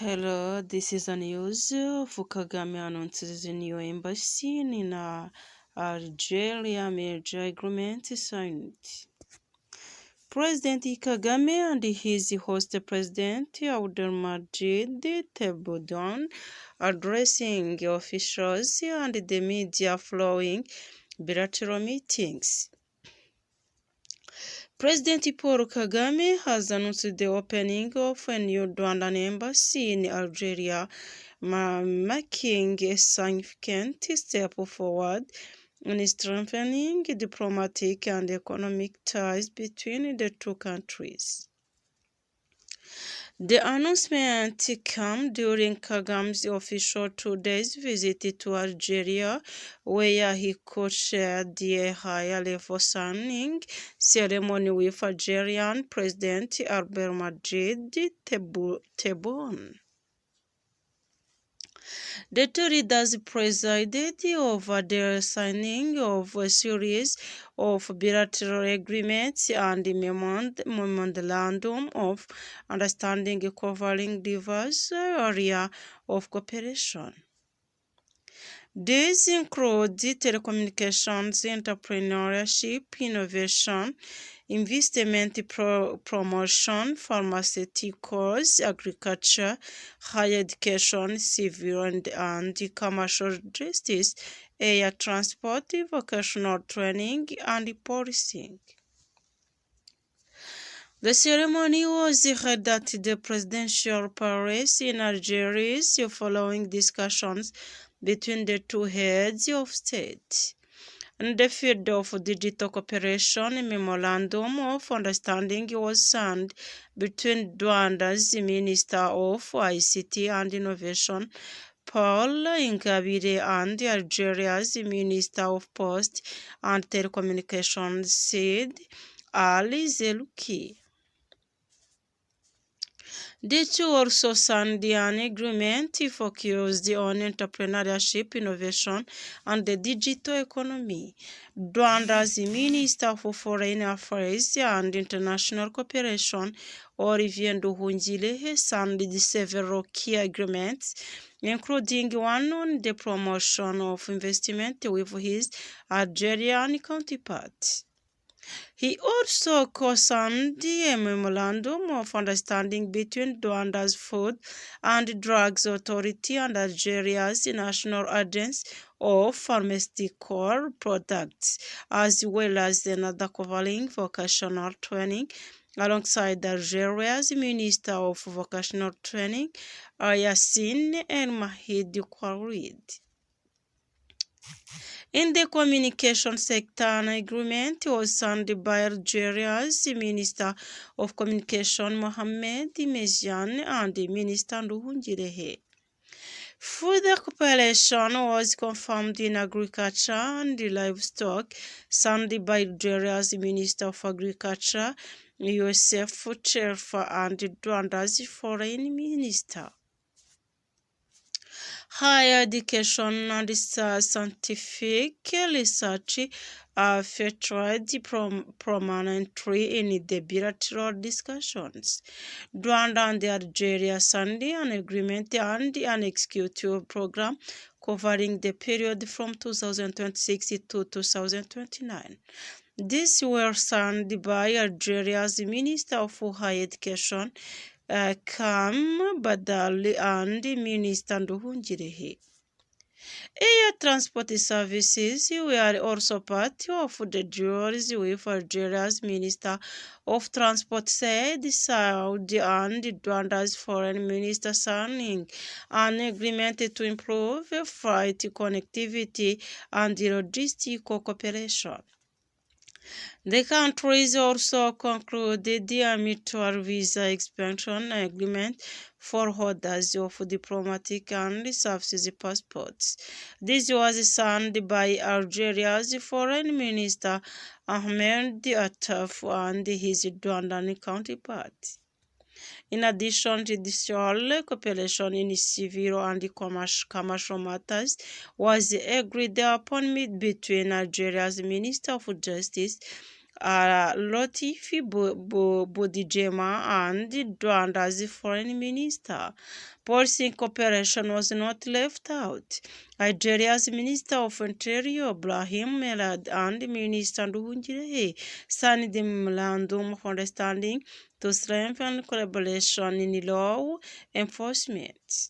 Hello, this is a news of Kagame announces a new embassy in Algeria, major agreement signed. President Kagame and his host President Abdelmadjid Tebboune addressing officials and the media following bilateral meetings. President Paul Kagame has announced the opening of a new Rwandan embassy in Algeria, marking a significant step forward in strengthening diplomatic and economic ties between the two countries. The announcement came during Kagame's official 2-day visit to Algeria, where he co-chaired the high-level signing ceremony with Algerian President Abdelmadjid Tebboune. The two leaders presided over the signing of a series of bilateral agreements and memorandum of understanding covering diverse areas of cooperation. These include telecommunications, entrepreneurship, innovation, investment promotion, pharmaceuticals, agriculture, higher education, civil and commercial justice, air transport, vocational training, and policing. The ceremony was held at the Presidential Palace in Algiers following discussions between the two heads of state. In the field of digital cooperation, a memorandum of understanding was signed between Rwanda's Minister of ICT and Innovation, Paul Ingabire, and Algeria's Minister of Posts and Telecommunications, Said Ali Zelouki. The two also signed an agreement focused on entrepreneurship, innovation, and the digital economy. Rwanda's Minister for Foreign Affairs and International Cooperation, Olivier Nduhungirehe, signed several key agreements, including one on the promotion of investment with his Algerian counterpart. He also co-signed a memorandum of understanding between Rwanda's Food and Drugs Authority and Algeria's National Agency of Pharmaceutical Products, as well as another covering vocational training, alongside Algeria's Minister of Vocational Training, Yassine El Mahdi Khalid. In the communication sector, an agreement was signed by Algeria's Minister of Communication, Mohamed Meziane, and Minister Nduhungirehe. Further cooperation was confirmed in agriculture and livestock, signed by Algeria's Minister of Agriculture, Youssef Cherfa, and Rwanda's Foreign Minister. Higher education and scientific research are featured prominently in the bilateral discussions. Rwanda and Algeria signed an agreement and an executive program covering the period from 2026 to 2029. These were signed by Algeria's Minister of Higher Education, Kam Badali, and Minister Nduhungirehe. Air transport services were also part of the deals with Algeria's Minister of Transport, Said Saudi, and Rwanda's Foreign Minister signing an agreement to improve flight connectivity and logistical cooperation. The countries also concluded a mutual visa expansion agreement for holders of diplomatic and services passports. This was signed by Algeria's Foreign Minister Ahmed Attaf and his Rwandan counterpart. In addition, judicial cooperation in civil and commercial matters was agreed upon between Algeria's Minister of Justice Latifi Bodijema and Rwanda's foreign minister. Policing cooperation was not left out. Nigeria's Minister of Interior, Brahim Melad, and Minister Nduhungirehe signed the Memorandum of Understanding to strengthen collaboration in law enforcement.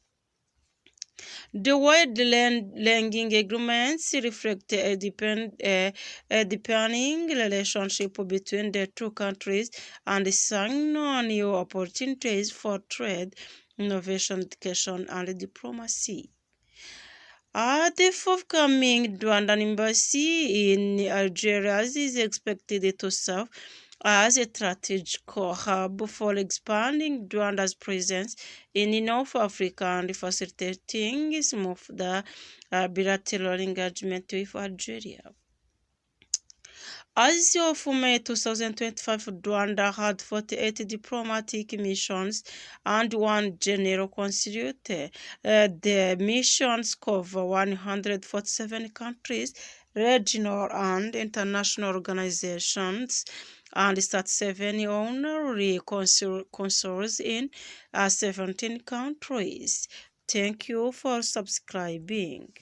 The wide-ranging agreements reflect a deepening relationship between the two countries and signal new opportunities for trade, innovation, education, and diplomacy. The forthcoming Rwandan embassy in Algeria is expected to serve as a strategic hub for expanding Rwanda's presence in North Africa and facilitating smooth bilateral engagement with Algeria. As of May 2025, Rwanda had 48 diplomatic missions and one general consulate. The missions cover 147 countries, regional and international organizations, and 37 honorary consuls in 17 countries. Thank you for subscribing.